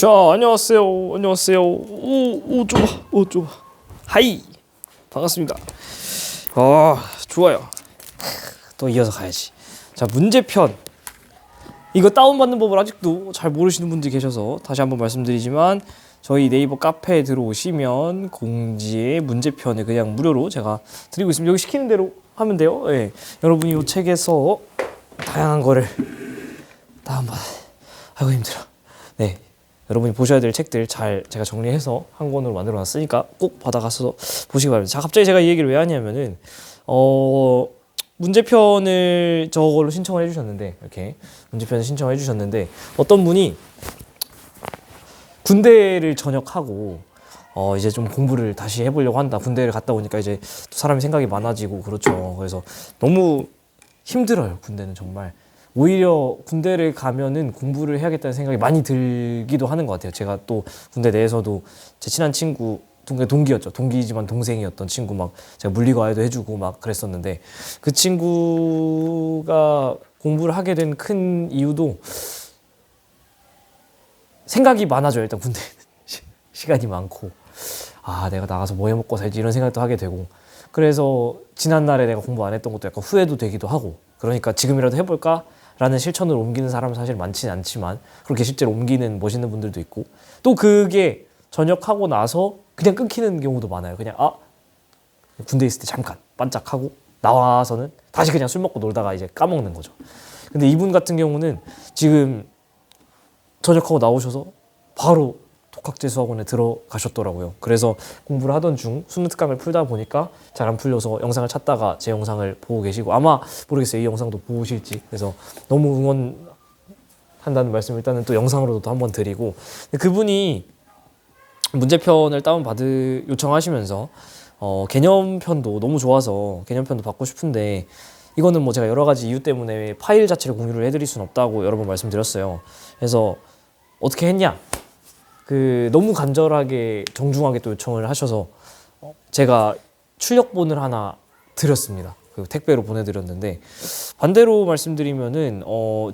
자, 안녕하세요. 안녕하세요. 오, 좁아. 오, 좁아. 하이. 반갑습니다. 좋아요. 또 이어서 가야지. 자, 문제편. 이거 다운받는 법을 아직도 잘 모르시는 분들이 계셔서 다시 한번 말씀드리지만 저희 네이버 카페에 들어오시면 공지에 문제편을 그냥 무료로 제가 드리고 있습니다. 여기 시키는 대로 하면 돼요. 네. 여러분이 이 책에서 다양한 거를 다운받아. 아이고 힘들어. 네. 여러분이 보셔야 될 책들 잘 제가 정리해서 한 권으로 만들어 놨으니까 꼭 받아가서 보시기 바랍니다. 자, 갑자기 제가 이 얘기를 왜 하냐면은 문제편을 저걸로 신청을 해주셨는데, 이렇게 문제편을 신청을 해주셨는데 어떤 분이 군대를 전역하고 이제 좀 공부를 다시 해보려고 한다. 군대를 갔다 오니까 이제 또 사람이 생각이 많아지고 그렇죠. 그래서 너무 힘들어요. 군대는 정말. 오히려 군대를 가면은 공부를 해야겠다는 생각이 많이 들기도 하는 것 같아요. 제가 또 군대 내에서도 제 친한 친구, 동기였죠. 동기지만 동생이었던 친구 막 제가 물리과외도 해주고 막 그랬었는데 그 친구가 공부를 하게 된 큰 이유도 생각이 많아져요. 일단 군대 시간이 많고 내가 나가서 뭐 해먹고 살지 이런 생각도 하게 되고 그래서 지난날에 내가 공부 안 했던 것도 약간 후회도 되기도 하고 그러니까 지금이라도 해볼까? 라는 실천으로 옮기는 사람은 사실 많지는 않지만 그렇게 실제로 옮기는 멋있는 분들도 있고 또 그게 전역하고 나서 그냥 끊기는 경우도 많아요. 그냥 군대 있을 때 잠깐 반짝하고 나와서는 다시 그냥 술 먹고 놀다가 이제 까먹는 거죠. 근데 이분 같은 경우는 지금 전역하고 나오셔서 바로 독학재수학원에 들어가셨더라고요. 그래서 공부를 하던 중 수능 특강을 풀다 보니까 잘 안 풀려서 영상을 찾다가 제 영상을 보고 계시고 아마 모르겠어요. 이 영상도 보실지. 그래서 너무 응원한다는 말씀을 일단은 또 영상으로도 한번 드리고 그분이 문제편을 요청하시면서 개념편도 너무 좋아서 개념편도 받고 싶은데 이거는 뭐 제가 여러 가지 이유 때문에 파일 자체를 공유를 해드릴 수는 없다고 여러 번 말씀드렸어요. 그래서 어떻게 했냐? 너무 간절하게 정중하게 또 요청을 하셔서 제가 출력본을 하나 드렸습니다. 택배로 보내드렸는데 반대로 말씀드리면은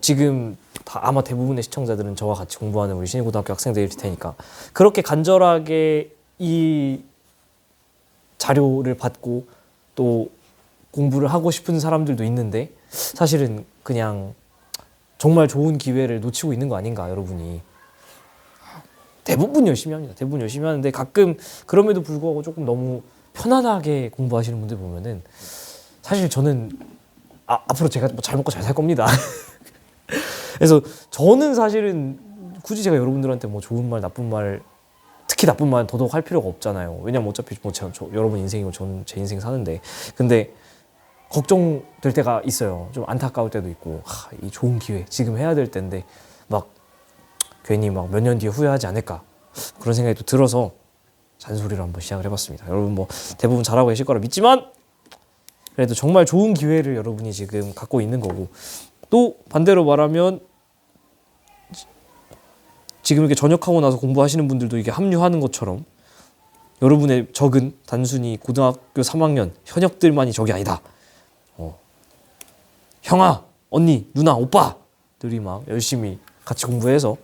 지금 아마 대부분의 시청자들은 저와 같이 공부하는 우리 신일고등학교 학생들일 테니까 그렇게 간절하게 이 자료를 받고 또 공부를 하고 싶은 사람들도 있는데 사실은 그냥 정말 좋은 기회를 놓치고 있는 거 아닌가 여러분이. 대부분 열심히 합니다. 대부분 열심히 하는데 가끔 그럼에도 불구하고 조금 너무 편안하게 공부하시는 분들 보면은 사실 저는 앞으로 제가 잘 먹고 잘 살 겁니다. 그래서 저는 사실은 굳이 제가 여러분들한테 뭐 좋은 말, 나쁜 말, 특히 나쁜 말 더더욱 할 필요가 없잖아요. 왜냐면 어차피 뭐 여러분 인생이고 저는 제 인생 사는데 근데 걱정될 때가 있어요. 좀 안타까울 때도 있고 이 좋은 기회 지금 해야 될 때인데 막 괜히 막 몇 년 뒤에 후회하지 않을까 그런 생각이 또 들어서 잔소리로 한번 시작을 해봤습니다. 여러분 뭐 대부분 잘하고 계실 거라 믿지만 그래도 정말 좋은 기회를 여러분이 지금 갖고 있는 거고 또 반대로 말하면 지금 이렇게 전역하고 나서 공부하시는 분들도 이게 합류하는 것처럼 여러분의 적은 단순히 고등학교 3학년 현역들만이 적이 아니다. 형아, 언니, 누나, 오빠들이 막 열심히 같이 공부해서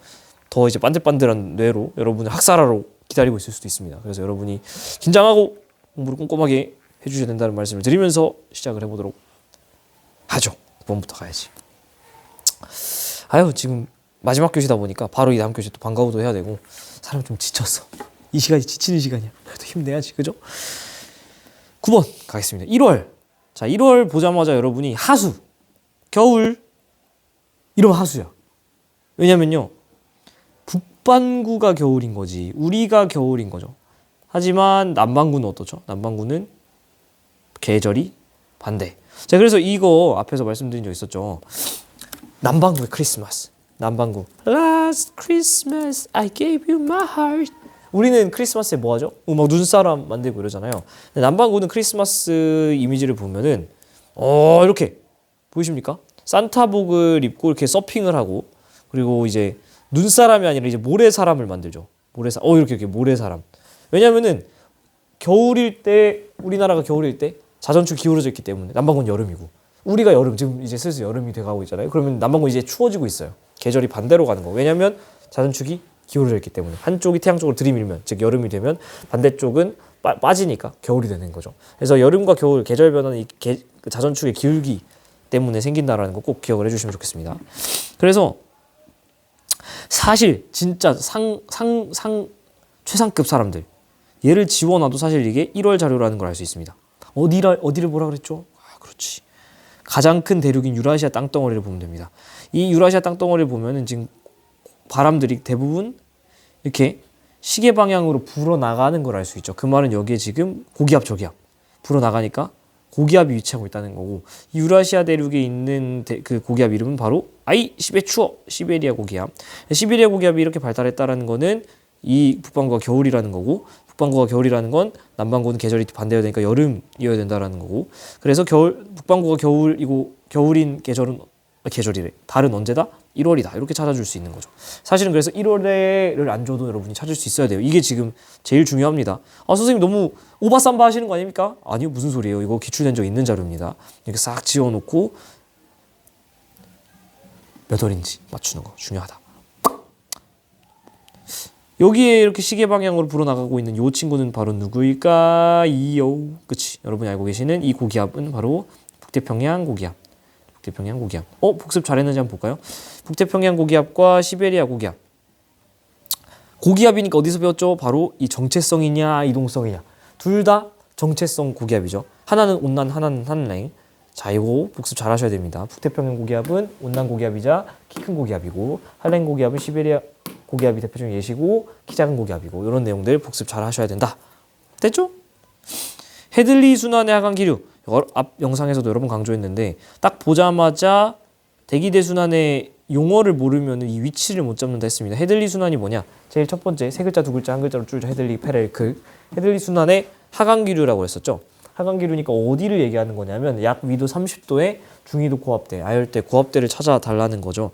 더 이제 반들반들한 뇌로 여러분을 학살하러 기다리고 있을 수도 있습니다. 그래서 여러분이 긴장하고 공부를 꼼꼼하게 해주셔야 된다는 말씀을 드리면서 시작을 해보도록 하죠. 9번부터 가야지. 지금 마지막 교시다 보니까 바로 이 다음 교시 또 방과후도 해야 되고 사람 좀 지쳤어. 이 시간이 지치는 시간이야. 그래도 힘내야지. 그죠? 9번 가겠습니다. 1월. 자, 1월 보자마자 여러분이 하수, 겨울 이러면 하수야. 왜냐면요. 북반구가 겨울인 거지 우리가 겨울인 거죠. 하지만 남반구는 어떻죠? 남반구는 계절이 반대. 자, 그래서 이거 앞에서 말씀드린 적 있었죠. 남반구의 크리스마스. 남반구 Last Christmas I gave you my heart. 우리는 크리스마스에 뭐 하죠? 막 눈사람 만들고 이러잖아요. 근데 남반구는 크리스마스 이미지를 보면은 이렇게 보이십니까? 산타복을 입고 이렇게 서핑을 하고 그리고 이제 눈사람이 아니라 이제 모래사람을 만들죠. 이렇게 모래사람. 왜냐면은 겨울일 때 우리나라가 겨울일 때 자전축 기울어져 있기 때문에 남반구는 여름이고 우리가 여름 지금 슬슬 여름이 돼가고 있잖아요. 그러면 남반구 이제 추워지고 있어요. 계절이 반대로 가는 거. 왜냐면 자전축이 기울어져 있기 때문에 한쪽이 태양 쪽으로 들이밀면 즉 여름이 되면 반대쪽은 빠지니까 겨울이 되는 거죠. 그래서 여름과 겨울 계절 변화는 그 자전축의 기울기 때문에 생긴다라는 거 꼭 기억을 해주시면 좋겠습니다. 그래서 사실 진짜 최상급 사람들 얘를 지워놔도 사실 이게 1월 자료라는 걸 알 수 있습니다. 어디를 뭐라 그랬죠? 그렇지. 가장 큰 대륙인 유라시아 땅덩어리를 보면 됩니다. 이 유라시아 땅덩어리를 보면은 지금 바람들이 대부분 이렇게 시계 방향으로 불어나가는 걸 알 수 있죠. 그 말은 여기에 지금 고기압 저기압 불어나가니까 고기압이 위치하고 있다는 거고, 이 유라시아 대륙에 있는 그 고기압 이름은 바로 시베리아 고기압. 시베리아 고기압이 이렇게 발달했다라는 거는 이 북반구가 겨울이라는 거고, 북반구가 겨울이라는 건 남반구는 계절이 반대여야 되니까 여름이어야 된다라는 거고, 그래서 북반구가 겨울이고 겨울인 계절이래. 달은 언제다? 1월이다. 이렇게 찾아줄 수 있는 거죠. 사실은 그래서 1월에를 안 줘도 여러분이 찾을 수 있어야 돼요. 이게 지금 제일 중요합니다. 선생님 너무 오바삼바 하시는 거 아닙니까? 아니요, 무슨 소리예요. 이거 기출된 적 있는 자료입니다. 이렇게 싹 지워놓고 몇 월인지 맞추는 거 중요하다. 여기에 이렇게 시계 방향으로 불어나가고 있는 이 친구는 바로 누구일까요? 그치? 여러분이 알고 계시는 이 고기압은 바로 북태평양 고기압. 북태평양 고기압. 복습 잘했는지 한번 볼까요? 북태평양 고기압과 시베리아 고기압. 고기압이니까 어디서 배웠죠? 바로 이 정체성이냐 이동성이냐. 둘 다 정체성 고기압이죠. 하나는 온난, 하나는 한랭. 자, 이거 복습 잘 하셔야 됩니다. 북태평양 고기압은 온난 고기압이자 키 큰 고기압이고, 한랭 고기압은 시베리아 고기압이 대표적인 예시고, 키 작은 고기압이고, 이런 내용들 복습 잘 하셔야 된다. 됐죠? 헤들리 순환의 하강 기류. 앞 영상에서도 여러 번 강조했는데, 딱 보자마자 대기대순환의 용어를 모르면 이 위치를 못 잡는다 했습니다. 헤들리 순환이 뭐냐? 제일 첫 번째 세 글자 두 글자 한 글자로 줄죠. 헤들리 페렐클. 헤들리 순환의 하강기류라고 했었죠. 하강기류니까 어디를 얘기하는 거냐면 약 위도 30도에 중위도 고압대, 아열대, 고압대를 찾아달라는 거죠.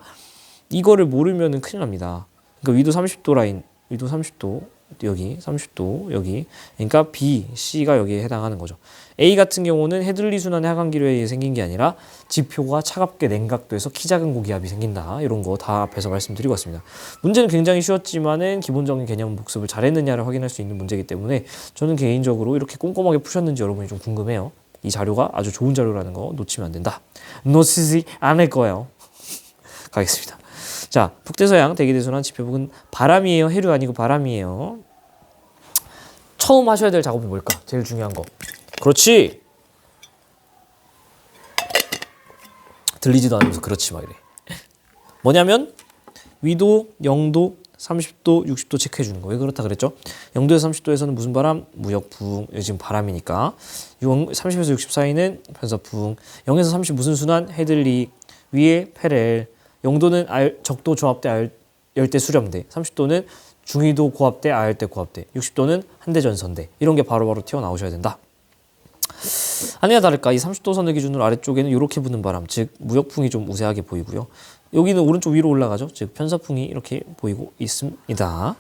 이거를 모르면 큰일 납니다. 그러니까 위도 30도 라인, 위도 30도 여기 30도 여기, 그러니까 B, C가 여기에 해당하는 거죠. A 같은 경우는 헤들리 순환의 하강기류에 의해 생긴 게 아니라 지표가 차갑게 냉각돼서 키 작은 고기압이 생긴다. 이런 거 다 앞에서 말씀드리고 왔습니다. 문제는 굉장히 쉬웠지만은 기본적인 개념 복습을 잘했느냐를 확인할 수 있는 문제이기 때문에 저는 개인적으로 이렇게 꼼꼼하게 푸셨는지 여러분이 좀 궁금해요. 이 자료가 아주 좋은 자료라는 거 놓치면 안 된다. 놓치지 않을 거예요. 가겠습니다. 자, 북대서양 대기대순환 지표북은 바람이에요? 해류 아니고 바람이에요? 처음 하셔야 될 작업이 뭘까? 제일 중요한 거. 그렇지. 들리지도 않으면서 그렇지 막 이래. 뭐냐면 위도, 0도, 30도, 60도 체크해 주는 거. 왜 그렇다 그랬죠? 0도에서 30도에서는 무슨 바람? 무역풍. 지금 바람이니까. 30에서 60 사이는 편서풍. 0에서 30 무슨 순환? 헤들리. 위에 페렐. 0도는 적도 조합대 열대 수렴대. 30도는 중위도 고압대 아열대 고압대. 60도는 한대 전선대. 이런 게 바로바로 튀어나오셔야 된다. 아니나 다를까 이 30도 선을 기준으로 아래쪽에는 이렇게 부는 바람, 즉 무역풍이 좀 우세하게 보이고요. 여기는 오른쪽 위로 올라가죠. 즉 편서풍이 이렇게 보이고 있습니다.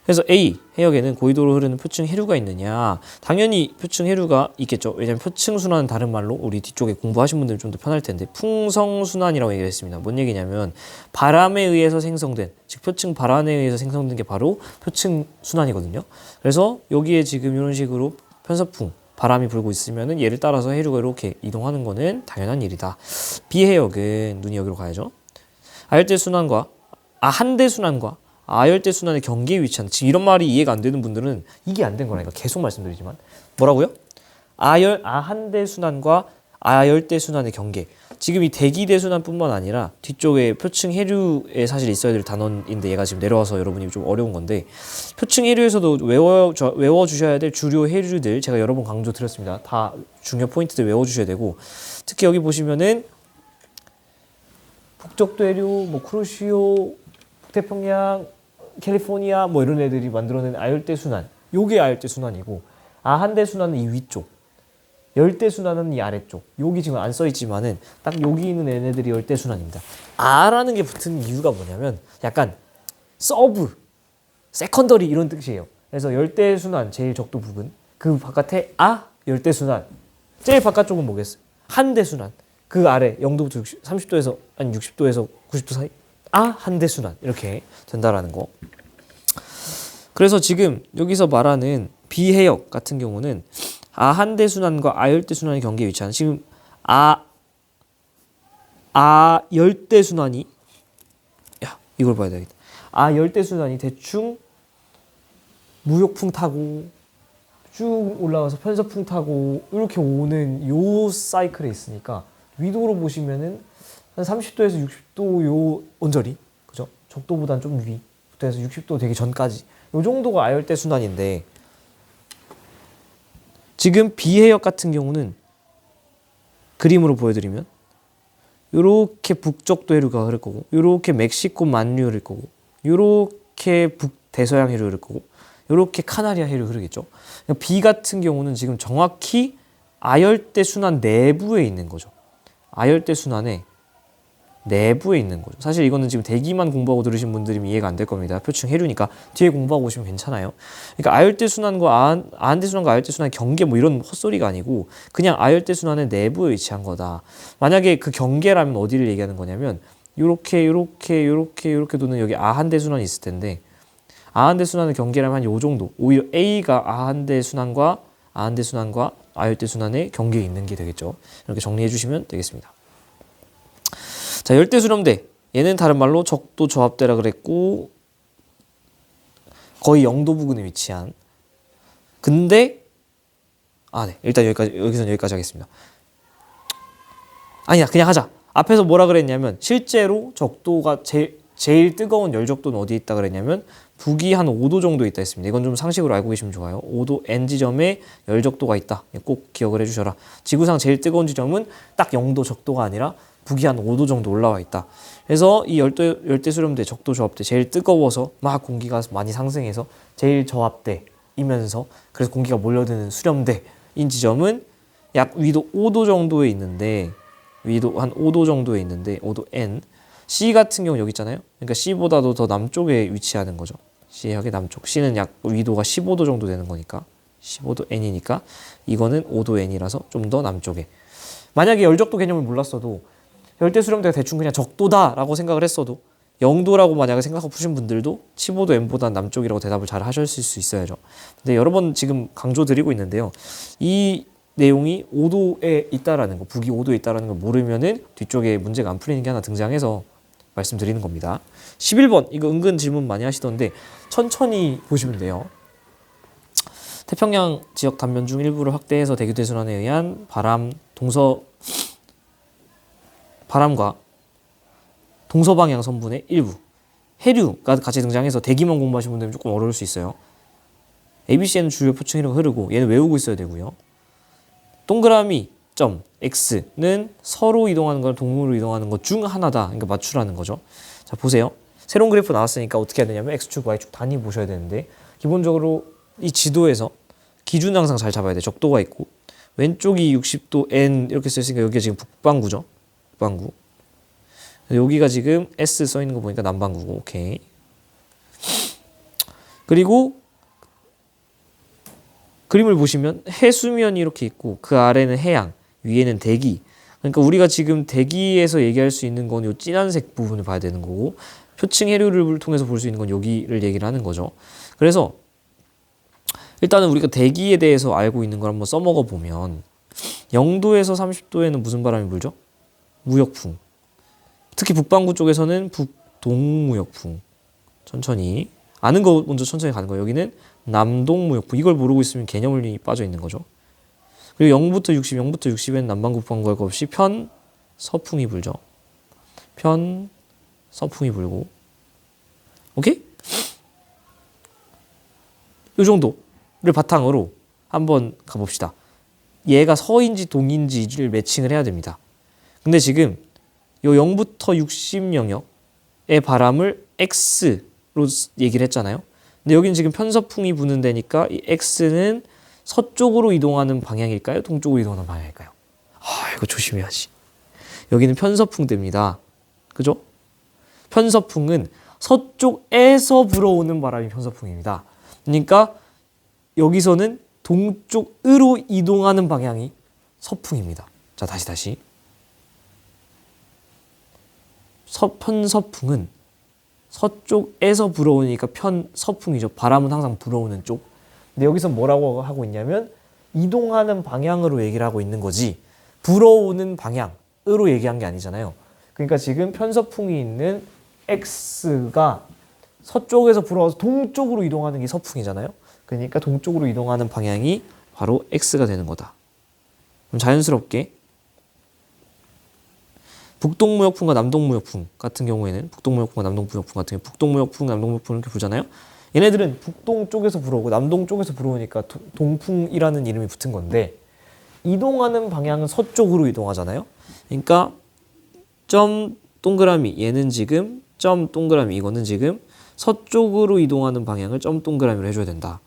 그래서 A, 해역에는 고위도로 흐르는 표층 해류가 있느냐. 당연히 표층 해류가 있겠죠. 왜냐하면 표층 순환은 다른 말로 우리 뒤쪽에 공부하신 분들은 좀 더 편할 텐데 풍성 순환이라고 얘기를 했습니다. 뭔 얘기냐면 바람에 의해서 생성된, 즉 표층 발환에 의해서 생성된 게 바로 표층 순환이거든요. 그래서 여기에 지금 이런 식으로 편서풍, 바람이 불고 있으면은 얘를 따라서 해류가 이렇게 이동하는 거는 당연한 일이다. B 해역은 눈이 여기로 가야죠. 아열대 순환과 한대 순환과 아열대 순환의 경계에 위치한, 지금 이런 말이 이해가 안 되는 분들은 이게 안 된 거라니까 계속 말씀드리지만 뭐라고요? 한대 순환과 아열대 순환의 경계. 지금 이 대기대 순환뿐만 아니라 뒤쪽에 표층 해류에 사실 있어야 될 단원인데 얘가 지금 내려와서 여러분이 좀 어려운 건데, 표층 해류에서도 외워주셔야 될 주요 해류들 제가 여러 번 강조 드렸습니다. 다 중요 포인트들 외워주셔야 되고, 특히 여기 보시면은 북적도 해류, 쿠로시오, 북태평양, 캘리포니아 이런 애들이 만들어낸 아열대 순환, 요게 아열대 순환이고, 한대 순환은 이 위쪽, 열대 순환은 이 아래쪽. 여기 지금 안 써 있지만은 딱 여기 있는 얘네들이 열대 순환입니다. 아라는 게 붙은 이유가 뭐냐면 약간 서브, 세컨더리 이런 뜻이에요. 그래서 열대 순환 제일 적도 부근, 그 바깥에 열대 순환 제일 바깥쪽은 뭐겠어요? 한대 순환. 그 아래 0도부터 30도에서 아니 60도에서 90도 사이 아한대순환 이렇게 된다라는 거. 그래서 지금 여기서 말하는 비해역 같은 경우는 아한대순환과 아열대순환의 경계에 위치하는 지금 아열대순환이 이걸 봐야 되겠다. 아열대순환이 대충 무역풍 타고 쭉 올라가서 편서풍 타고 이렇게 오는 요 사이클에 있으니까 위도로 보시면은 한 30도에서 60도 요 언저리, 그죠? 적도보단 좀 위부터 해서 60도 되기 전까지 요 정도가 아열대 순환인데, 지금 비해역 같은 경우는 그림으로 보여드리면 요렇게 북적도 해류가 흐를 거고, 요렇게 멕시코 만류 흐를 거고, 요렇게 북대서양 해류 흐를 거고, 요렇게 카나리아 해류 흐르겠죠. 비 같은 경우는 지금 정확히 아열대 순환 내부에 있는 거죠. 아열대 순환의 내부에 있는 거죠. 사실 이거는 지금 대기만 공부하고 들으신 분들이면 이해가 안 될 겁니다. 표층 해류니까 뒤에 공부하고 오시면 괜찮아요. 그러니까 아열대 순환과 아한대 순환과 아열대 순환의 경계 뭐 이런 헛소리가 아니고 그냥 아열대 순환의 내부에 위치한 거다. 만약에 그 경계라면 어디를 얘기하는 거냐면 요렇게 도는 여기 아한대 순환이 있을 텐데, 아한대 순환의 경계라면 한 요 정도, 오히려 A가 아한대 순환과 아열대 순환의 경계에 있는 게 되겠죠. 이렇게 정리해 주시면 되겠습니다. 자, 열대 수렴대, 얘는 다른 말로 적도 저압대라 그랬고 거의 영도 부근에 위치한, 근데 네, 일단 여기서는 여기까지 하겠습니다. 아니야, 그냥 하자. 앞에서 뭐라 그랬냐면 실제로 적도가 제일 뜨거운 열적도는 어디에 있다 그랬냐면 북위 한 5도 정도 있다 했습니다. 이건 좀 상식으로 알고 계시면 좋아요. 5도 N 지점에 열적도가 있다. 꼭 기억을 해주셔라. 지구상 제일 뜨거운 지점은 딱 0도 적도가 아니라 북위 한 5도 정도 올라와 있다. 그래서 이 열대 수렴대, 적도 저압대 제일 뜨거워서 막 공기가 많이 상승해서 제일 저압대이면서 그래서 공기가 몰려드는 수렴대인 지점은 약 위도 5도 정도에 있는데, 위도 한 5도 정도에 있는데 5도 N. C 같은 경우 여기 있잖아요. 그러니까 C보다도 더 남쪽에 위치하는 거죠. C역의 남쪽. C는 약 위도가 15도 정도 되는 거니까 15도 N이니까 이거는 5도 N이라서 좀 더 남쪽에. 만약에 열적도 개념을 몰랐어도 열대 수렴대가 대충 그냥 적도다라고 생각을 했어도 0도라고 만약에 생각하고 푸신 분들도 15도 N보다 남쪽이라고 대답을 잘 하셨을 수 있어야죠. 근데 여러 번 지금 강조드리고 있는데요. 이 내용이 5도에 있다라는 거, 북위 5도에 있다라는 걸 모르면은 뒤쪽에 문제가 안 풀리는 게 하나 등장해서 말씀드리는 겁니다. 11번, 이거 은근 질문 많이 하시던데 천천히 보시면 돼요. 태평양 지역 단면 중 일부를 확대해서 대기대순환에 의한 바람과 동서방향 선분의 일부, 해류가 같이 등장해서 대기만 공부하시는 분들은 조금 어려울 수 있어요. ABC에는 주요 표층 해류가 흐르고 얘는 외우고 있어야 되고요. 동그라미 점 X는 서로 이동하는 거랑 동으로 이동하는 것 중 하나다. 그러니까 맞추라는 거죠. 자, 보세요. 새로운 그래프 나왔으니까 어떻게 해야 되냐면 X축, Y축 단위 보셔야 되는데, 기본적으로 이 지도에서 기준 항상 잘 잡아야 돼. 적도가 있고 왼쪽이 60도 N 이렇게 써있으니까 여기가 지금 북반구죠. 북반구. 여기가 지금 S 써있는 거 보니까 남반구고. 오케이. 그리고 그림을 보시면 해수면이 이렇게 있고 그 아래는 해양, 위에는 대기. 그러니까 우리가 지금 대기에서 얘기할 수 있는 건 이 진한색 부분을 봐야 되는 거고, 표층 해류를 통해서 볼 수 있는 건 여기를 얘기를 하는 거죠. 그래서 일단은 우리가 대기에 대해서 알고 있는 걸 한번 써먹어 보면 0도에서 30도에는 무슨 바람이 불죠? 무역풍. 특히 북반구 쪽에서는 북동무역풍. 천천히 아는 거 먼저 천천히 가는 거예요. 여기는 남동무역풍. 이걸 모르고 있으면 개념이 빠져 있는 거죠. 그리고 0부터 60에는 남반구 북반구 할 거 없이 편서풍이 불죠. 편서풍이 불고. 오케이? 이 정도를 바탕으로 한번 가봅시다. 얘가 서인지 동인지를 매칭을 해야 됩니다. 근데 지금 요 0부터 60 영역의 바람을 X로 얘기를 했잖아요. 근데 여기는 지금 편서풍이 부는 데니까 이 X는 서쪽으로 이동하는 방향일까요? 동쪽으로 이동하는 방향일까요? 이거 조심해야지. 여기는 편서풍대입니다. 그죠? 편서풍은 서쪽에서 불어오는 바람이 편서풍입니다. 그러니까 여기서는 동쪽으로 이동하는 방향이 서풍입니다. 자, 다시. 편서풍은 서쪽에서 불어오니까 편서풍이죠. 바람은 항상 불어오는 쪽. 근데 여기서 뭐라고 하고 있냐면 이동하는 방향으로 얘기를 하고 있는 거지 불어오는 방향으로 얘기한 게 아니잖아요. 그러니까 지금 편서풍이 있는 X가 서쪽에서 불어와서 동쪽으로 이동하는 게 서풍이잖아요. 그러니까 동쪽으로 이동하는 방향이 바로 X가 되는 거다. 그럼 자연스럽게 북동무역풍과 남동무역풍 같은 경우에는 북동무역풍과 남동무역풍 같은 경우 북동무역풍, 남동무역풍 이렇게 부르잖아요. 얘네들은 북동 쪽에서 불어오고 남동 쪽에서 불어오니까 동풍이라는 이름이 붙은 건데 이동하는 방향은 서쪽으로 이동하잖아요. 그러니까 점 동그라미 얘는 지금 점 동그라미 이거는 지금 서쪽으로 이동하는 방향을 점 동그라미로 해줘야 된다.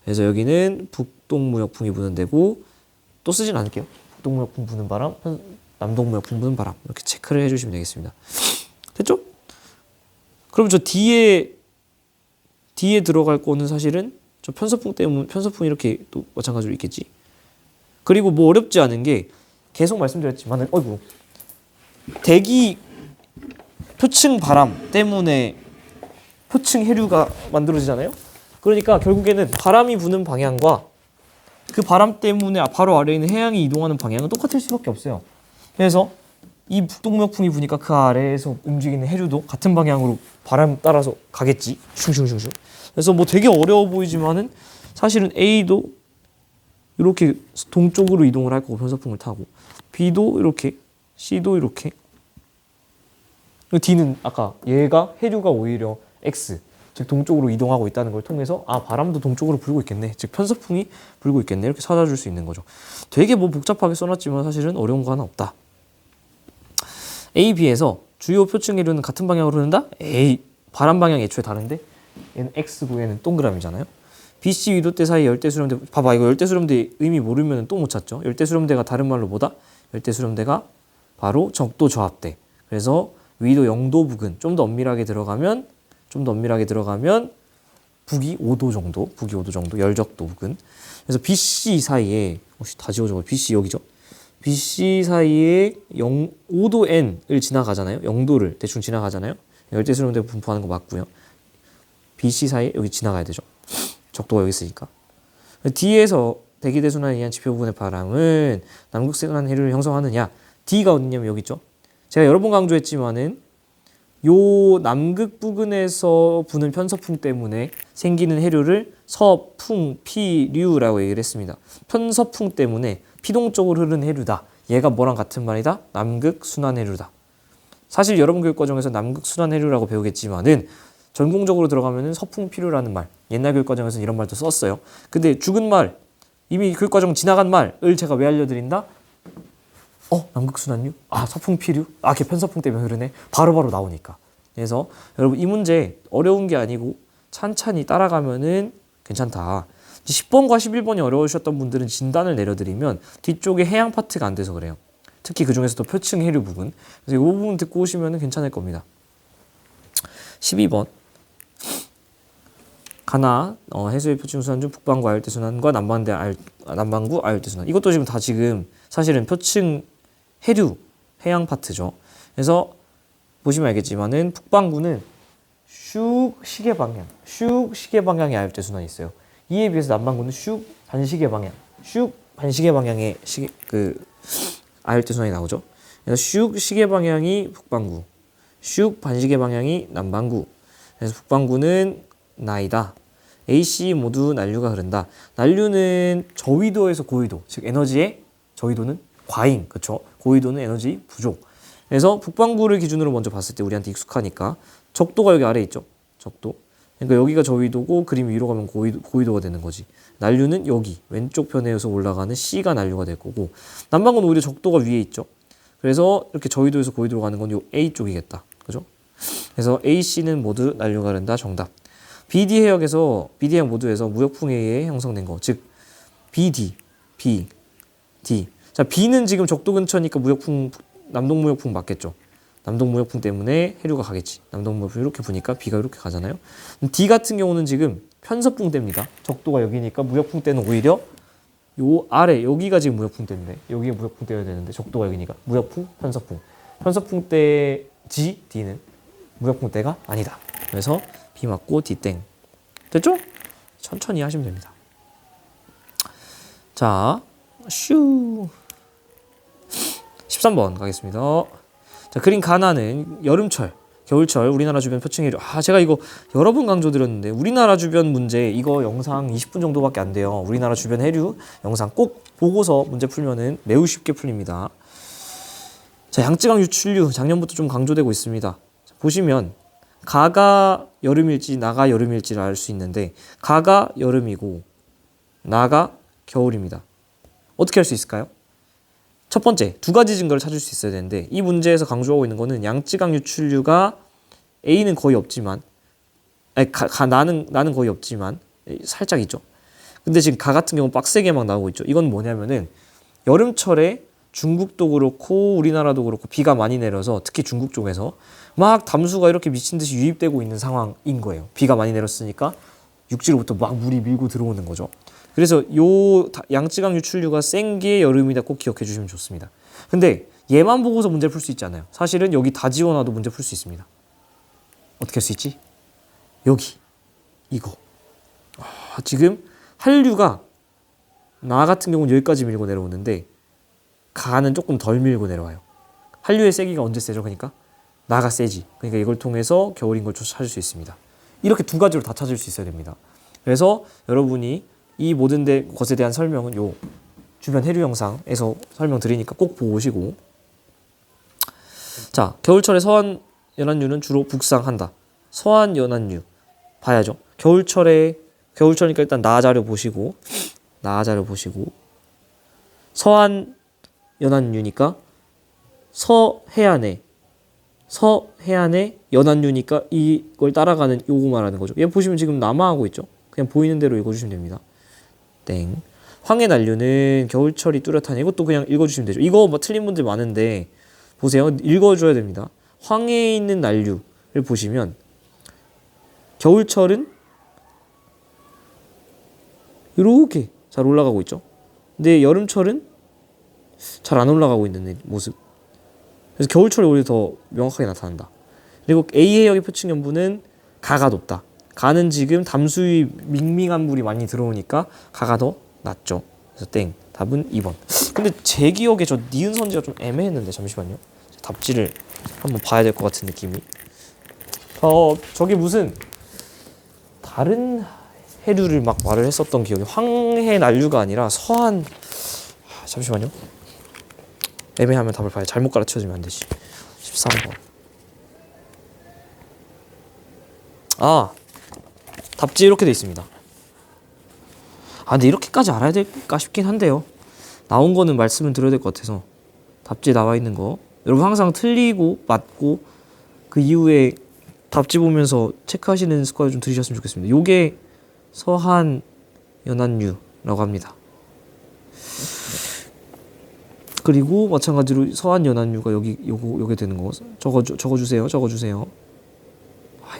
그래서 여기는 북동무역풍이 부는 데고 또 쓰진 않을게요. 북동무역풍 부는 바람, 남동무역풍 부는 바람 이렇게 체크를 해주시면 되겠습니다. 됐죠? 그럼 저 뒤에 들어갈 거는 사실은 저 편서풍 때문에 편서풍 이렇게 또 마찬가지로 있겠지. 그리고 뭐 어렵지 않은 게 계속 말씀드렸지만은 어이구 대기 표층 바람 때문에 표층 해류가 만들어지잖아요. 그러니까 결국에는 바람이 부는 방향과 그 바람 때문에 바로 아래에 있는 해양이 이동하는 방향은 똑같을 수밖에 없어요. 그래서 이 북동무역풍이 부니까 그 아래에서 움직이는 해류도 같은 방향으로 바람 따라서 가겠지. 슝슝슝슝. 그래서 뭐 되게 어려워 보이지만은 사실은 A도 이렇게 동쪽으로 이동을 할 거고 편서풍을 타고 B도 이렇게 C도 이렇게 D는 아까 얘가 해류가 오히려 X 즉 동쪽으로 이동하고 있다는 걸 통해서 아 바람도 동쪽으로 불고 있겠네 즉 편서풍이 불고 있겠네 이렇게 찾아줄 수 있는 거죠. 되게 뭐 복잡하게 써놨지만 사실은 어려운 거 하나 없다. A, B에서 주요 표층 해류는 같은 방향으로 흐른다? A 바람 방향이 애초에 다른데 얘는 X고 얘는 동그라미잖아요. B, C 위도대 사이 열대수렴대 봐봐 이거 열대수렴대 의미 모르면 또 못 찾죠. 열대수렴대가 다른 말로 뭐다? 열대수렴대가 바로 적도 저압대. 그래서 위도 0도 부근 좀 더 엄밀하게 들어가면 북위 5도 정도 열적도 부근. 그래서 BC 사이에 다 지워져 BC 여기죠. BC 사이에 5도 N을 지나가잖아요. 0도를 대충 지나가잖아요. 열대수렴대 분포하는 거 맞고요. BC 사이에 여기 지나가야 되죠. 적도가 여기 있으니까. D에서 대기대순환에 의한 지표 부분의 바람은 남극순환 해류를 형성하느냐. D가 어디냐면 여기 있죠. 제가 여러 번 강조했지만은 요 남극 부근에서 부는 편서풍 때문에 생기는 해류를 서풍피류라고 얘기를 했습니다. 편서풍 때문에 피동쪽으로 흐르는 해류다. 얘가 뭐랑 같은 말이다? 남극 순환 해류다. 사실 여러분 교육 과정에서 남극 순환 해류라고 배우겠지만은 전공적으로 들어가면은 서풍피류라는 말. 옛날 교육 과정에서는 이런 말도 썼어요. 근데 죽은 말, 이미 교육 과정 지나간 말을 제가 왜 알려드린다? 남극순환류? 서풍피류? 걔 편서풍 때문에 흐르네? 바로바로 나오니까. 그래서 여러분 이 문제 어려운 게 아니고 찬찬히 따라가면은 괜찮다. 10번과 11번이 어려우셨던 분들은 진단을 내려드리면 뒤쪽에 해양 파트가 안 돼서 그래요. 특히 그 중에서도 표층 해류 부분. 그래서 이 부분 듣고 오시면 괜찮을 겁니다. 12번. 가나 해수의 표층 순환 중 북반구 아열대 순환과 남반구 아열대 순환. 이것도 지금 사실은 표층 해류 해양 파트죠. 그래서 보시면 알겠지만은 북반구는 슉 시계 방향의 아열대 순환이 있어요. 이에 비해서 남반구는 슉 반시계 방향의 아열대 순환이 나오죠. 그래서 슉 시계 방향이 북반구, 슉 반시계 방향이 남반구. 그래서 북반구는 나이다. A, C 모두 난류가 흐른다. 난류는 저위도에서 고위도, 즉 에너지의 저위도는 과잉, 그렇죠? 고위도는 에너지 부족. 그래서 북반구를 기준으로 먼저 봤을 때 우리한테 익숙하니까 적도가 여기 아래에 있죠. 적도. 그러니까 여기가 저위도고 그림 위로 가면 고위도가 되는 거지. 난류는 여기 왼쪽 편에서 올라가는 C가 난류가 될 거고 남반구는 오히려 적도가 위에 있죠. 그래서 이렇게 저위도에서 고위도로 가는 건 요 A 쪽이겠다. 그죠? 그래서 A, C는 모두 난류가 흐른다. 정답. BD 해양 모두에서 무역풍에 의해 형성된 거. 즉 BD, B, D. 자, B는 지금 적도 근처니까 남동무역풍 맞겠죠. 남동무역풍 때문에 해류가 가겠지. 남동무역풍 이렇게 부니까 B가 이렇게 가잖아요. D 같은 경우는 지금 편서풍 때입니다. 적도가 여기니까 무역풍 때는 오히려 요 아래 여기가 지금 무역풍 때인데 여기에 무역풍 때여야 되는데 적도가 여기니까 무역풍, 편서풍 때지 D는 무역풍 때가 아니다. 그래서 B 맞고 D 땡. 됐죠? 천천히 하시면 됩니다. 자, 슈. 13번 가겠습니다. 자, 그린 가나는 여름철, 겨울철 우리나라 주변 표층 해류. 제가 이거 여러 번 강조드렸는데 우리나라 주변 문제 이거 영상 20분 정도밖에 안 돼요. 우리나라 주변 해류 영상 꼭 보고서 문제 풀면은 매우 쉽게 풀립니다. 자, 양쯔강 유출류 작년부터 좀 강조되고 있습니다. 자, 보시면 가가 여름일지 나가 여름일지를 알 수 있는데 가가 여름이고 나가 겨울입니다. 어떻게 할 수 있을까요? 첫 번째, 두 가지 증거를 찾을 수 있어야 되는데 이 문제에서 강조하고 있는 거는 양쯔강 유출류가 A는 거의 없지만 나는 거의 없지만 살짝 있죠. 근데 지금 가 같은 경우는 빡세게 막 나오고 있죠. 이건 뭐냐면은 여름철에 중국도 그렇고 우리나라도 그렇고 비가 많이 내려서 특히 중국 쪽에서 막 담수가 이렇게 미친 듯이 유입되고 있는 상황인 거예요. 비가 많이 내렸으니까 육지로부터 막 물이 밀고 들어오는 거죠. 그래서 요 양쯔강 유출류가 센 게 여름이다 꼭 기억해 주시면 좋습니다. 근데 얘만 보고서 문제 풀 수 있지 않아요. 사실은 여기 다 지워놔도 문제 풀 수 있습니다. 어떻게 할 수 있지? 여기 이거 지금 한류가 나 같은 경우는 여기까지 밀고 내려오는데 가는 조금 덜 밀고 내려와요. 한류의 세기가 언제 세죠? 그러니까 나가 세지. 그러니까 이걸 통해서 겨울인 걸 찾을 수 있습니다. 이렇게 두 가지로 다 찾을 수 있어야 됩니다. 그래서 여러분이 이 모든 것에 대한 설명은 요 주변 해류 영상에서 설명드리니까 꼭 보고 오시고. 자, 겨울철에 서한 연안류는 주로 북상한다. 서한 연안류 봐야죠. 겨울철이니까 일단 나 자료 보시고 서한 연안류니까 서해안에 연안류니까 이걸 따라가는 요거 말하는 거죠. 얘 보시면 지금 남하하고 있죠. 그냥 보이는 대로 읽어주시면 됩니다. 땡. 황해난류는 겨울철이 뚜렷하니 이것도 그냥 읽어주시면 되죠. 이거 뭐 틀린 분들 많은데 보세요. 읽어줘야 됩니다. 황해에 있는 난류를 보시면 겨울철은 이렇게 잘 올라가고 있죠. 근데 여름철은 잘 안 올라가고 있는 모습. 그래서 겨울철이 오히려 더 명확하게 나타난다. 그리고 A 해역의 표층 연분은 가가 높다. 가는 지금 담수위 밍밍한 물이 많이 들어오니까 가가 더 낮죠. 그래서 땡. 답은 2번. 근데 제 기억에 저 니은 선지가 좀 애매했는데 잠시만요. 답지를 한번 봐야 될 것 같은 느낌이. 저기 무슨 다른 해류를 막 말을 했었던 기억이 황해 난류가 아니라 서한 잠시만요. 애매하면 답을 봐야 잘못 가르쳐주면 안 되지. 13번. 답지 이렇게 돼 있습니다. 근데 이렇게까지 알아야 될까 싶긴 한데요. 나온 거는 말씀을 드려야 될 것 같아서. 답지에 나와 있는 거 여러분 항상 틀리고 맞고 그 이후에 답지 보면서 체크하시는 습관을 좀 들이셨으면 좋겠습니다. 요게 서한 연안류라고 합니다. 그리고 마찬가지로 서한 연안류가 요게 되는 거 적어주세요.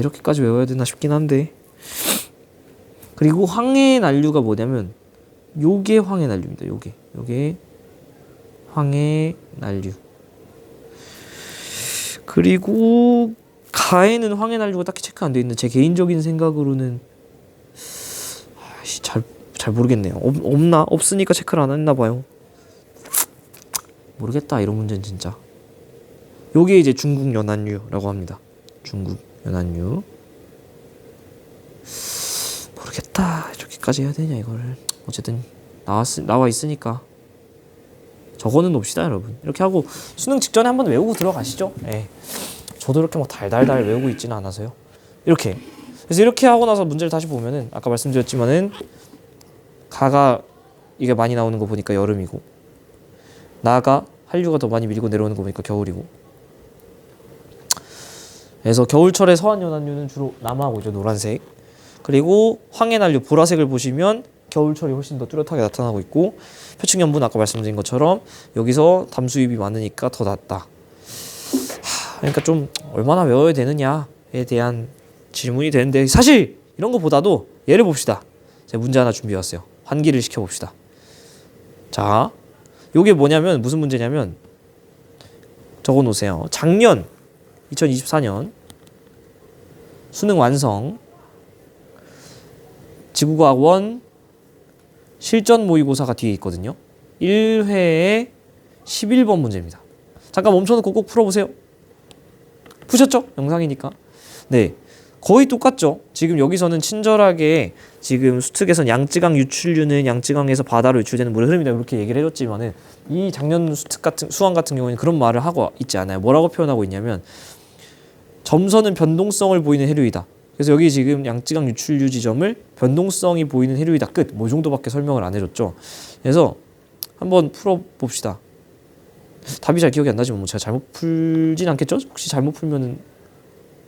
이렇게까지 외워야 되나 싶긴 한데. 그리고 황해 난류가 뭐냐면 요게 황해 난류입니다. 요게 황해 난류. 그리고 가에는 황해 난류가 딱히 체크 안 돼 있는 제 개인적인 생각으로는 잘 모르겠네요. 없나? 없으니까 체크를 안 했나 봐요. 모르겠다. 이런 문제는 진짜. 요게 이제 중국 연안류라고 합니다. 중국 연안류. 모르겠다. 이렇게까지 해야 되냐 이거를. 어쨌든 나와 있으니까 적어는 놉시다 여러분. 이렇게 하고 수능 직전에 한번 외우고 들어가시죠. 저도 이렇게 막 달달달 외우고 있지는 않아서요. 이렇게. 그래서 이렇게 하고 나서 문제를 다시 보면은 아까 말씀드렸지만은 가가 이게 많이 나오는 거 보니까 여름이고 나가 한류가 더 많이 밀고 내려오는 거 보니까 겨울이고. 그래서 겨울철에 서한 연안류는 주로 남하고 있죠. 노란색. 그리고 황해난류 보라색을 보시면 겨울철이 훨씬 더 뚜렷하게 나타나고 있고 표층연분 아까 말씀드린 것처럼 여기서 담수입이 많으니까 더 낫다. 그러니까 좀 얼마나 외워야 되느냐에 대한 질문이 되는데 사실 이런 것보다도 예를 봅시다. 제가 문제 하나 준비해 왔어요. 환기를 시켜봅시다. 자, 요게 뭐냐면 무슨 문제냐면 적어놓으세요. 작년 2024년 수능 완성. 지구과학 1 실전 모의고사가 뒤에 있거든요. 1회에 11번 문제입니다. 잠깐 멈춰놓고 꼭 풀어보세요. 푸셨죠? 영상이니까. 네, 거의 똑같죠. 지금 여기서는 친절하게 지금 수특에선 양쯔강 유출류는 양쯔강에서 바다로 유출되는 물의 흐름이다 이렇게 얘기를 해줬지만은 이 작년 수특 같은 수학 같은 경우에는 그런 말을 하고 있지 않아요. 뭐라고 표현하고 있냐면 점선은 변동성을 보이는 해류이다. 그래서 여기 지금 양쯔강 유출류 지점을 변동성이 보이는 해류이다. 끝. 뭐 이 정도밖에 설명을 안 해줬죠. 그래서 한번 풀어봅시다. 답이 잘 기억이 안 나지만 뭐 제가 잘못 풀진 않겠죠? 혹시 잘못 풀면은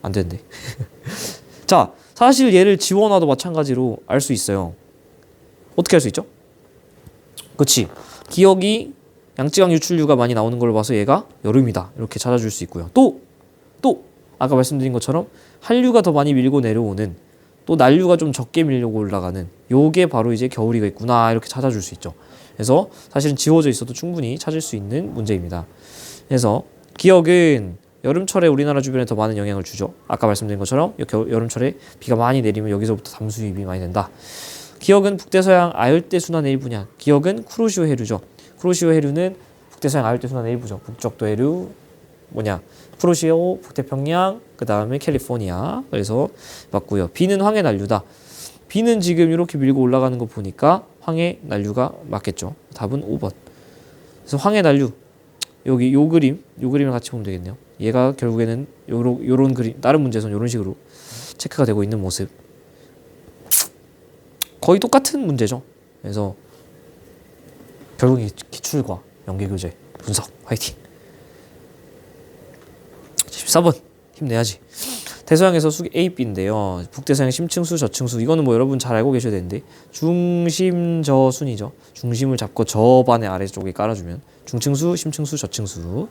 안 되는데. 자, 사실 얘를 지워놔도 마찬가지로 알 수 있어요. 어떻게 알 수 있죠? 그렇지. 기억이 양쯔강 유출류가 많이 나오는 걸로 봐서 얘가 여름이다. 이렇게 찾아줄 수 있고요. 또 아까 말씀드린 것처럼 한류가 더 많이 밀고 내려오는 또 난류가 좀 적게 밀려고 올라가는 요게 바로 이제 겨울이겠구나 이렇게 찾아줄 수 있죠. 그래서 사실은 지워져 있어도 충분히 찾을 수 있는 문제입니다. 그래서 기억은 여름철에 우리나라 주변에 더 많은 영향을 주죠. 아까 말씀드린 것처럼 여름철에 비가 많이 내리면 여기서부터 담수 유입이 많이 된다. 기억은 북대서양 아열대순환의 일부냐. 기억은 쿠로시오 해류죠. 쿠로시오 해류는 북대서양 아열대순환의 일부죠. 북적도 해류 뭐냐 쿠로시오, 북태평양, 그 다음에 캘리포니아. 그래서 맞고요. B는 황해 난류다. B는 지금 이렇게 밀고 올라가는 거 보니까 황해 난류가 맞겠죠. 답은 5번. 그래서 황해 난류 여기 요 그림을 같이 보면 되겠네요. 얘가 결국에는 요런 그림 다른 문제에서는 요런 식으로 체크가 되고 있는 모습. 거의 똑같은 문제죠. 그래서 결국 기출과 연계교재 분석 화이팅. 14번 힘내야지. 대서양에서 수기 A, B인데요. 북대서양 심층수, 저층수 이거는 뭐 여러분 잘 알고 계셔야 되는데 중심저순이죠. 중심을 잡고 저반의 아래쪽에 깔아주면 중층수, 심층수, 저층수.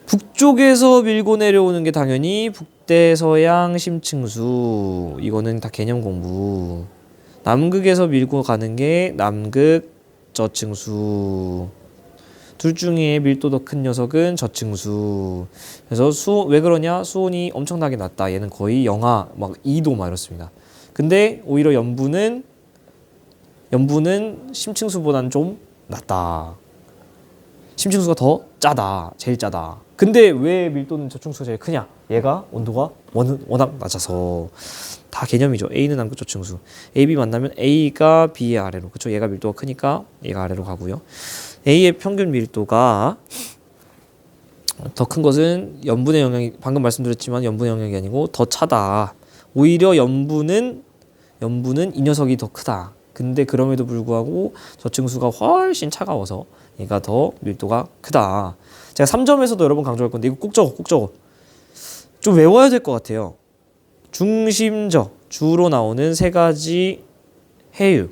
북쪽에서 밀고 내려오는 게 당연히 북대서양 심층수. 이거는 다 개념 공부. 남극에서 밀고 가는 게 남극 저층수. 둘 중에 밀도 더 큰 녀석은 저층수. 그래서 왜 그러냐? 수온이 엄청나게 낮다. 얘는 거의 영하 막 2도 막 이렇습니다. 근데 오히려 염분은 심층수보다는 좀 낮다. 심층수가 더 짜다. 제일 짜다. 근데 왜 밀도는 저층수가 제일 크냐? 얘가 온도가 워낙 낮아서. 다 개념이죠. A는 남극 저층수. A, B 만나면 A가 B의 아래로. 그쵸? 얘가 밀도가 크니까 얘가 아래로 가고요. A의 평균 밀도가 더 큰 것은 염분의 영향이 방금 말씀드렸지만 염분의 영향이 아니고 더 차다. 오히려 염분은 이 녀석이 더 크다. 근데 그럼에도 불구하고 저층수가 훨씬 차가워서 얘가 더 밀도가 크다. 제가 3점에서도 여러 번 강조할 건데 이거 꼭 적어. 좀 외워야 될 것 같아요. 중심저 주로 나오는 세 가지 해유.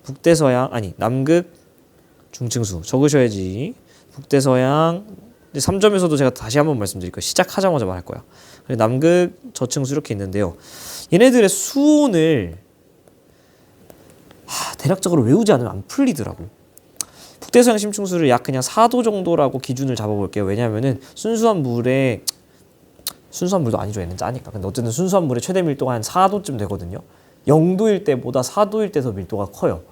북대서양 아니 남극 중층수 적으셔야지. 북대서양 3점에서도 제가 다시 한번 말씀드릴 거예요. 시작하자마자 말할 거야. 남극 저층수 이렇게 있는데요. 얘네들의 수온을 대략적으로 외우지 않으면 안 풀리더라고. 북대서양 심층수를 약 그냥 4도 정도라고 기준을 잡아볼게요. 왜냐하면은 순수한 물도 아니죠. 얘는 짜니까. 근데 어쨌든 순수한 물의 최대 밀도가 한 4도쯤 되거든요. 0도일 때보다 4도일 때 더 밀도가 커요.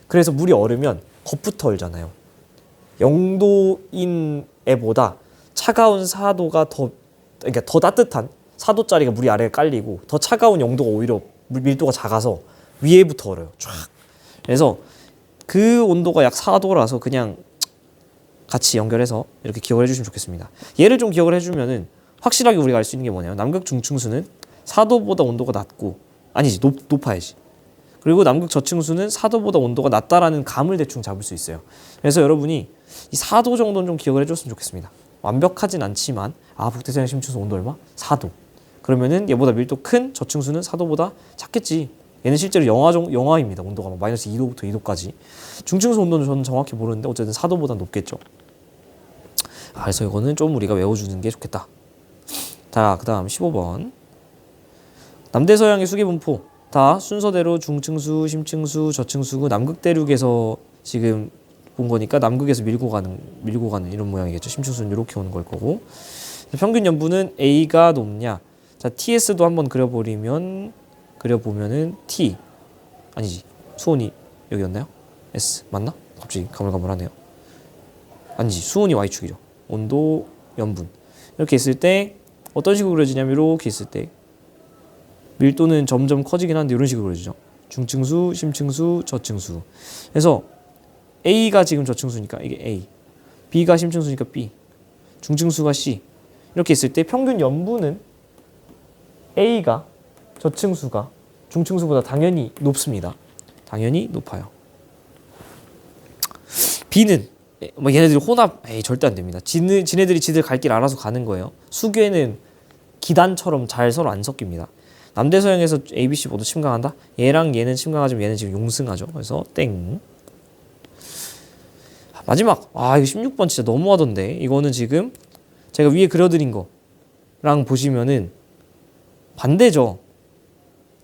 그래서 물이 얼으면 겁부터 얼잖아요. 0도인 애보다 차가운 4도가 그러니까 더 따뜻한 4도짜리가 물이 아래에 깔리고 더 차가운 0도가 오히려 밀도가 작아서 위에부터 얼어요. 쫙. 그래서 그 온도가 약 4도라서 그냥 같이 연결해서 이렇게 기억을 해주시면 좋겠습니다. 얘를 좀 기억을 해주면은 확실하게 우리가 알 수 있는 게 뭐냐면 남극 중층수는 4도보다 온도가 낮고 아니지 높아야지. 그리고 남극 저층수는 4도보다 온도가 낮다라는 감을 대충 잡을 수 있어요. 그래서 여러분이 이 4도 정도는 좀 기억을 해줬으면 좋겠습니다. 완벽하진 않지만 북대서양 심층수 온도 얼마? 4도. 그러면은 얘보다 밀도 큰 저층수는 4도보다 작겠지. 얘는 실제로 영하입니다. 온도가 막 마이너스 2도부터 2도까지. 중층수 온도는 저는 정확히 모르는데 어쨌든 4도보다 높겠죠. 그래서 이거는 좀 우리가 외워주는 게 좋겠다. 자, 그 다음 15번. 남대서양의 수계분포. 다 순서대로 중층수, 심층수, 저층수고 남극 대륙에서 지금 본 거니까 남극에서 밀고 가는 이런 모양이겠죠. 심층수는 이렇게 오는 걸 거고. 평균 염분은 A가 높냐. 자, TS도 한번 그려보면은 T 아니지. 수온이 여기였나요? S 맞나? 갑자기 가물가물하네요. 아니지. 수온이 Y축이죠. 온도, 염분. 이렇게 있을 때 어떤 식으로 그려지냐면 이렇게 있을 때 밀도는 점점 커지긴 하는데 이런 식으로 그려지죠. 중층수, 심층수, 저층수. 그래서 A가 지금 저층수니까 이게 A, B가 심층수니까 B, 중층수가 C. 이렇게 있을 때 평균 염분은 A가 저층수가 중층수보다 당연히 높습니다. 당연히 높아요. B는 뭐 얘네들이 혼합 절대 안 됩니다. 지네들이 지들 갈 길 알아서 가는 거예요. 수괴는 기단처럼 잘 서로 안 섞입니다. 남대서양에서 A, B, C 모두 침강한다? 얘랑 얘는 침강하지만 얘는 지금 용승하죠. 그래서 땡. 마지막 이거 16번 진짜 너무하던데. 이거는 지금 제가 위에 그려드린 거랑 보시면은 반대죠.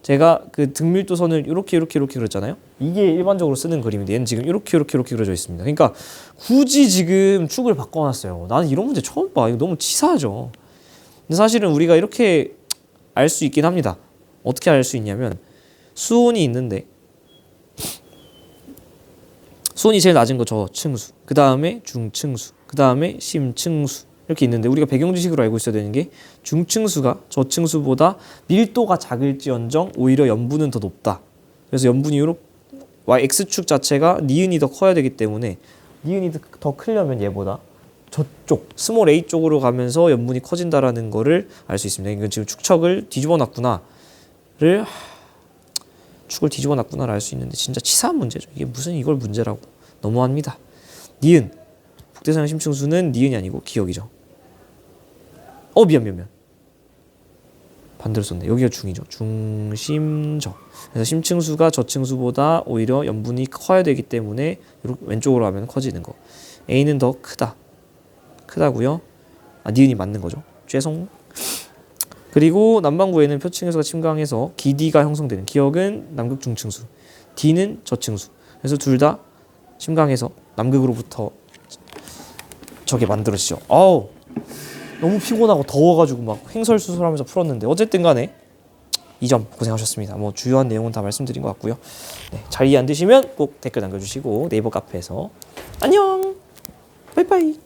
제가 그 등밀도선을 이렇게 그렸잖아요. 이게 일반적으로 쓰는 그림인데 얘는 지금 이렇게 그려져 있습니다. 그러니까 굳이 지금 축을 바꿔놨어요. 나는 이런 문제 처음 봐. 이거 너무 치사하죠. 근데 사실은 우리가 이렇게 알 수 있긴 합니다. 어떻게 알 수 있냐면 수온이 있는데 수온이 제일 낮은 거 저층수, 그 다음에 중층수, 그 다음에 심층수 이렇게 있는데 우리가 배경 지식으로 알고 있어야 되는 게 중층수가 저층수보다 밀도가 작을지언정 오히려 염분은 더 높다. 그래서 염분이 이렇게 X축 자체가 니은이 더 커야 되기 때문에 니은이 더 크려면 얘보다 저쪽 스몰 a 쪽으로 가면서 염분이 커진다라는 거를 알 수 있습니다. 이건 지금 축척을 뒤집어 놨구나를 축을 뒤집어 놨구나를 알 수 있는데 진짜 치사한 문제죠. 이게 무슨 이걸 문제라고 너무합니다. 니은 북대서양 심층수는 니은이 아니고 기역이죠. 미안 반대로 썼네. 여기가 중이죠. 중심적. 그래서 심층수가 저층수보다 오히려 염분이 커야 되기 때문에 이렇게 왼쪽으로 가면 커지는 거. A는 더 크다고요? 니은이 맞는 거죠. 죄송. 그리고 남반구에는 표층에서가 침강해서 기D가 형성되는 기역은 남극 중층수, D는 저층수. 그래서 둘 다 침강해서 남극으로부터 저게 만들어지죠. 너무 피곤하고 더워가지고 막 횡설수설하면서 풀었는데 어쨌든 간에 이 점 고생하셨습니다. 뭐 주요한 내용은 다 말씀드린 것 같고요. 네, 잘 이해 안 되시면 꼭 댓글 남겨주시고 네이버 카페에서 안녕 바이바이.